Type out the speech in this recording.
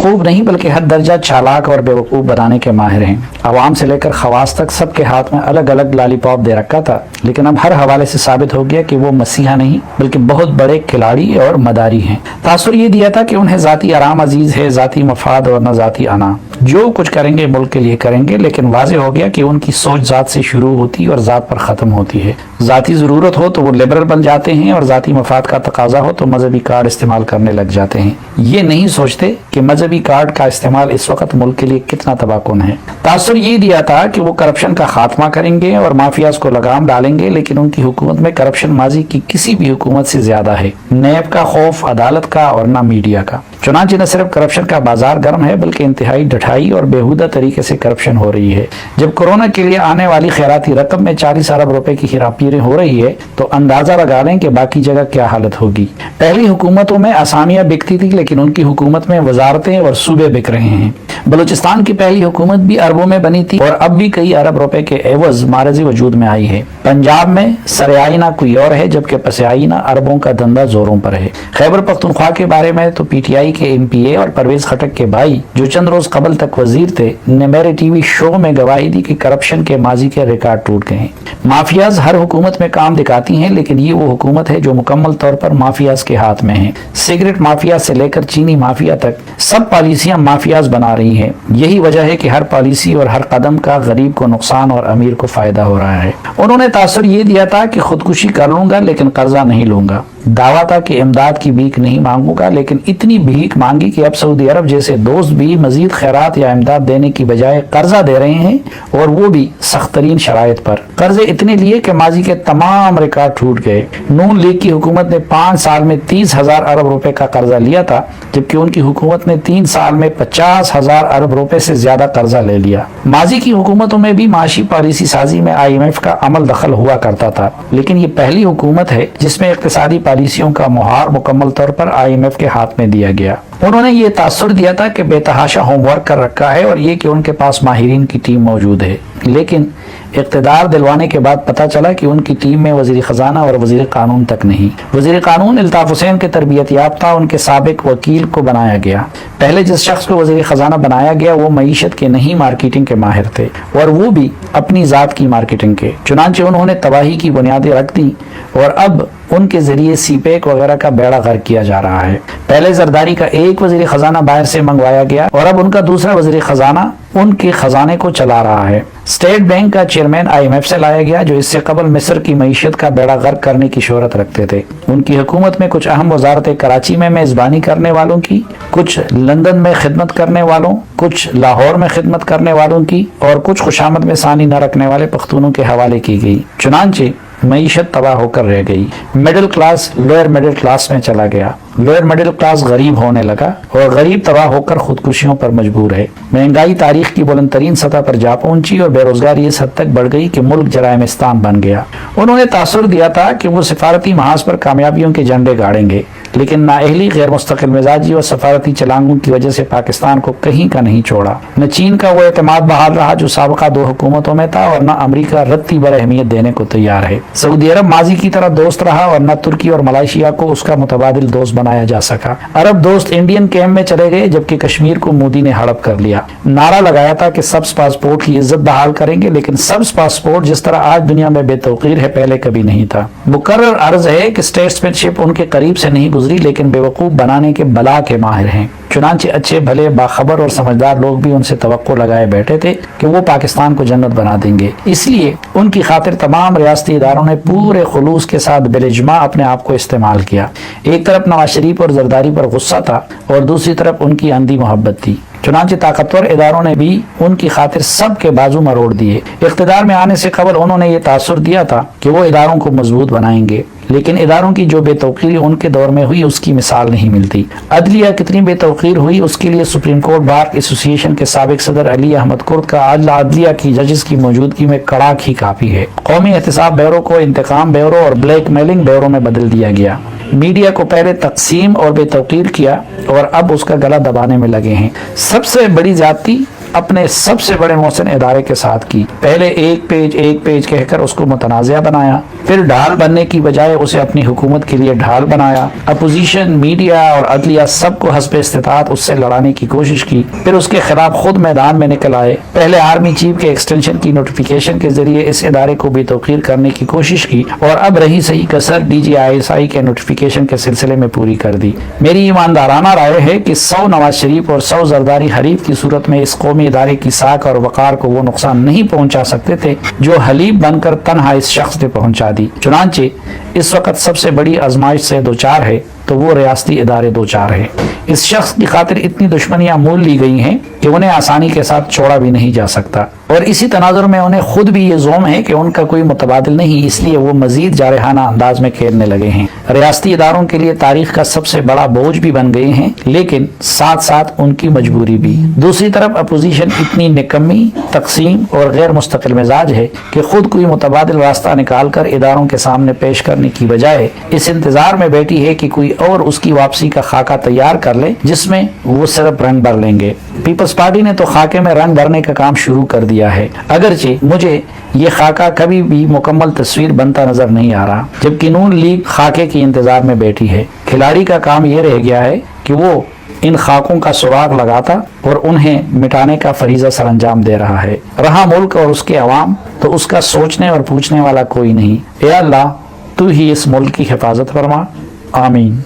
बेवकूफ़ नहीं बल्कि हर दर्जा चालाक और बेवकूफ़ बनाने के माहिर हैं। आवाम से लेकर खवास तक सबके हाथ में अलग अलग लॉलीपॉप दे रखा था, लेकिन अब हर हवाले से साबित हो गया कि वो मसीहा नहीं बल्कि बहुत बड़े खिलाड़ी और मदारी हैं। तासुर ये दिया था कि उन्हें ज़ाती आराम अजीज है, ज़ाती मफाद और न ज़ाती अना। जो कुछ करेंगे मुल्क के लिए करेंगे, लेकिन वाज़ेह हो गया कि उनकी सोच ज़ात से शुरू होती और ज़ात पर ख़त्म होती है। ज़ाती ज़रूरत हो तो वो लिबरल बन जाते हैं और ज़ाती मफाद का तकाजा हो तो मजहबी कार्ड इस्तेमाल करने लग जाते हैं। ये नहीं सोचते कि मजहबी कार्ड का इस्तेमाल इस वक्त मुल्क के लिए कितना तबाहकुन है। तासुर ये दिया था कि वो करप्शन का खात्मा करेंगे और माफियाज को लगाम डालेंगे, लेकिन उनकी हुकूमत में करप्शन माजी की किसी भी हुकूमत से ज्यादा है। नैब का खौफ अदालत का और ना मीडिया का। चुनांचे न सिर्फ करप्शन का बाजार गर्म है बल्कि इंतहाई ढठाई और बेहुदा तरीके से करप्शन हो रही है। जब कोरोना के लिए आने वाली खैराती रकम में 40 अरब रुपए की हेराफेरी हो रही है तो अंदाजा लगा लें कि बाकी जगह क्या हालत होगी। पहली हुकूमतों में असामियां बिकती थी, लेकिन उनकी हुकूमत में वजारतें और सूबे बिक रहे हैं। बलूचिस्तान की पहली हुकूमत भी अरबों में बनी थी और अब भी कई अरब रुपए के एवज मारजी वजूद में आई है। पंजाब में सरेआइना कोई और है जबकि पसेआइना अरबों का धंधा जोरों पर है। खैबर पख्तूनख्वा के बारे में तो पीटीआई के एमपीए और परवेज खटक के भाई जो चंद रोज कबल तक वजीर थे ने मेरे टीवी शो में गवाही दी कि करप्शन के माजी के रिकॉर्ड टूट गए हैं। माफियाज हर हुकूमत में काम दिखाती हैं, लेकिन ये वो हुकूमत है जो मुकम्मल तौर पर माफियाज के हाथ में है। सिगरेट माफिया से लेकर चीनी माफिया तक सब पॉलिसियां माफियाज बना रही है। यही वजह है कि हर पॉलिसी और हर कदम का गरीब को नुकसान और अमीर को फायदा हो रहा है। उन्होंने तासुर ये दिया था कि खुदकुशी कर लूंगा लेकिन कर्जा नहीं लूंगा। दावा था कि इमदाद की भीख नहीं मांगूंगा, लेकिन इतनी भीख मांगी कि अब सऊदी अरब जैसे दोस्त भी मजीद खैरात या इमदाद देने की बजाय कर्जा दे रहे हैं और वो भी सख्त तरीन शराइत पर। कर्जे इतने लिए कि माजी के तमाम रिकॉर्ड टूट गए। नून लीग की हुकूमत ने 5 साल में 30,000 अरब रुपए का कर्जा लिया था, जबकि उनकी हुकूमत ने 3 साल में 50,000 अरब रुपए से ज्यादा कर्जा ले लिया। माजी की हुकूमतों में भी माशी पॉलिसी साजी में IMF का अमल दखल हुआ करता था, लेकिन ये पहली हुकूमत है जिसमें इक्तिसादी पॉलिसियों का मुहार मुकम्मल तौर पर IMF के हाथ में दिया गया। उन्होंने ये तासुर दिया था कि बेतहाशा होमवर्क कर रखा है और ये कि उनके पास माहिरीन की टीम मौजूद है, लेकिन इक़्तिदार दिलवाने के बाद पता चला कि उनकी टीम में वज़ीर ख़जाना और वज़ीर कानून तक नहीं। वज़ीर कानून अल्ताफ़ हुसैन के तरबियत याफ्ता उनके साबिक वकील को बनाया गया। पहले जिस शख्स को वज़ीर ख़जाना बनाया गया वो मईशत के नहीं मार्केटिंग के माहिर थे, और वो भी अपनी ज़ात की मार्केटिंग के। चुनांचे उन्होंने तबाही की बुनियादें रख दी और अब उनके जरिए सीपेक वगैरह का बेड़ा गर्क किया जा रहा है। पहले जरदारी का एक वज़ीर ख़जाना बाहर से मंगवाया गया और अब उनका दूसरा वज़ीर ख़जाना उनके खजाने को चला रहा है। स्टेट बैंक का चेयरमैन IMF से लाया गया, जो इससे कबल मिस्र की मईशत का बेड़ा गर्क करने की शोहरत रखते थे। उनकी हुकूमत में कुछ अहम वजारतें कराची में मेजबानी करने वालों की, कुछ लंदन में खिदमत करने वालों, कुछ लाहौर में खिदमत करने वालों की और कुछ खुशामद में सानी न रखने वाले पख्तूनों के हवाले की गई। चुनांचे मईशत तबाह होकर रह गई। Middle class lower middle class में चला गया, लोअर मिडिल क्लास गरीब होने लगा और गरीब तबाह होकर खुदकुशियों पर मजबूर है। महंगाई तारीख की बुलंद तरीन सतह पर जा पहुंची और बेरोजगारी इस हद तक बढ़ गई कि मुल्क जराइमिस्तान बन गया। उन्होंने तासुर दिया था कि वो सिफारती महाज पर कामयाबियों के झंडे गाड़ेंगे, लेकिन नाअहली, गैर मुस्तकिल मिजाजी और सफारती चलांगों की वजह से पाकिस्तान को कहीं का नहीं छोड़ा। न चीन का वो एतमाद बहाल रहा जो साबका 2 हुकूमतों में था, और न अमरीका रत्ती बर अहमियत देने को तैयार है। सऊदी अरब माजी की तरह दोस्त रहा और न तुर्की और मलेशिया को उसका मुतबादिल दोस्त बनाया जा सका। अरब दोस्त इंडियन कैंप में चले गए, जबकि कश्मीर को मोदी ने हड़प कर लिया। नारा लगाया था कि सब्ज पासपोर्ट की इज्जत बहाल करेंगे, लेकिन सब्ज पासपोर्ट जिस तरह आज दुनिया में बेतौकीर है पहले कभी नहीं था। मुकर्रर अर्ज है कि स्टेट्समैनशिप उनके करीब से नहीं गुजरी, लेकिन बेवकूफ बनाने के बला के माहिर हैं। चुनांचे अच्छे भले बाखबर और समझदार लोग भी उनसे तवक्को लगाए बैठे थे कि वो पाकिस्तान को जन्नत बना देंगे। इसलिए उनकी खातिर तमाम रियासती इदारों ने पूरे खुलूस के साथ बिलिज्मा अपने आप को इस्तेमाल किया। एक तरफ नवाज शरीफ और जरदारी पर गुस्सा था और दूसरी तरफ उनकी अंधी मोहब्बत थी। चुनांचे ताकतवर इदारों ने भी उनकी खातिर सब के बाजू मरोड़ दिए। इख्तिदार में आने से कबल उन्होंने ये तासुर दिया था कि वो इदारों को मजबूत बनाएंगे, लेकिन इदारों की जो बेतौकीरी उनके दौर में हुई उसकी मिसाल नहीं मिलती। अदलिया कितनी बेतौकीर हुई उसके लिए सुप्रीम कोर्ट बार एसोसिएशन के साबिक सदर अली अहमद कुर्द का आला अदलिया की जजेस की मौजूदगी में कड़ाक ही काफी है। कौमी एहतिसाब ब्यूरो को इंतकाम ब्यूरो और ब्लैक मेलिंग ब्यूरो में बदल दिया गया। मीडिया को पहले तकसीम और बेतौकीर किया और अब उसका गला दबाने में लगे हैं। सबसे बड़ी ज्यादती اپنے سب سے بڑے محسن ادارے کے ساتھ کی. پہلے ایک پیج کہہ کر اس کو متنازع بنایا, پھر ڈھال بننے کی بجائے اسے اپنی حکومت کے لیے ڈھال بنایا. اپوزیشن, میڈیا اور عدلیہ سب کو حسب استطاعت اس سے لڑانے کی کوشش کی, پھر اس کے خلاف خود میدان میں نکل آئے. پہلے آرمی چیف کے ایکسٹینشن کی نوٹیفیکیشن کے ذریعے اس ادارے کو بے توقیر کرنے کی کوشش کی, اور اب رہی صحیح کسر DGISI کے نوٹیفیکیشن کے سلسلے میں پوری کر دی. میری ایماندارانہ رائے ہے کہ 100 نواز شریف اور 100 زرداری حریف کی صورت میں اس قومی ادارے کی ساکھ اور وقار کو وہ نقصان نہیں پہنچا سکتے تھے جو حلیب بن کر تنہا اس شخص نے پہنچا دی. چنانچہ اس وقت سب سے بڑی آزمائش سے دوچار ہے تو وہ ریاستی ادارے دوچار ہے. اس شخص کی خاطر اتنی دشمنیاں مول لی گئی ہیں کہ انہیں آسانی کے ساتھ چھوڑا بھی نہیں جا سکتا, اور اسی تناظر میں انہیں خود بھی یہ زوم ہے کہ ان کا کوئی متبادل نہیں, اس لیے وہ مزید جارحانہ انداز میں کھیلنے لگے ہیں. ریاستی اداروں کے لیے تاریخ کا سب سے بڑا بوجھ بھی بن گئے ہیں, لیکن ساتھ ساتھ ان کی مجبوری بھی. دوسری طرف اپوزیشن اتنی نکمی, تقسیم اور غیر مستقل مزاج ہے کہ خود کوئی متبادل راستہ نکال کر اداروں کے سامنے پیش کرنے کی بجائے اس انتظار میں بیٹھی ہے کہ کوئی اور اس کی واپسی کا خاکہ تیار کر لے جس میں وہ صرف رنگ بھر لیں گے. پیپلز پارٹی نے تو خاکے میں رنگ بھرنے کا کام شروع کر دیا ہے, اگرچہ مجھے یہ خاکہ کبھی بھی مکمل تصویر بنتا نظر نہیں آ رہا, جبکہ نون لیگ خاکے کے انتظار میں بیٹھی ہے. کھلاڑی کا کام یہ رہ گیا ہے کہ وہ ان خاکوں کا سراغ لگاتا اور انہیں مٹانے کا فریضہ سر انجام دے رہا ہے. رہا ملک اور اس کے عوام تو اس کا سوچنے اور پوچھنے والا کوئی نہیں. اے اللہ, تو ہی اس ملک کی حفاظت فرما. آمین.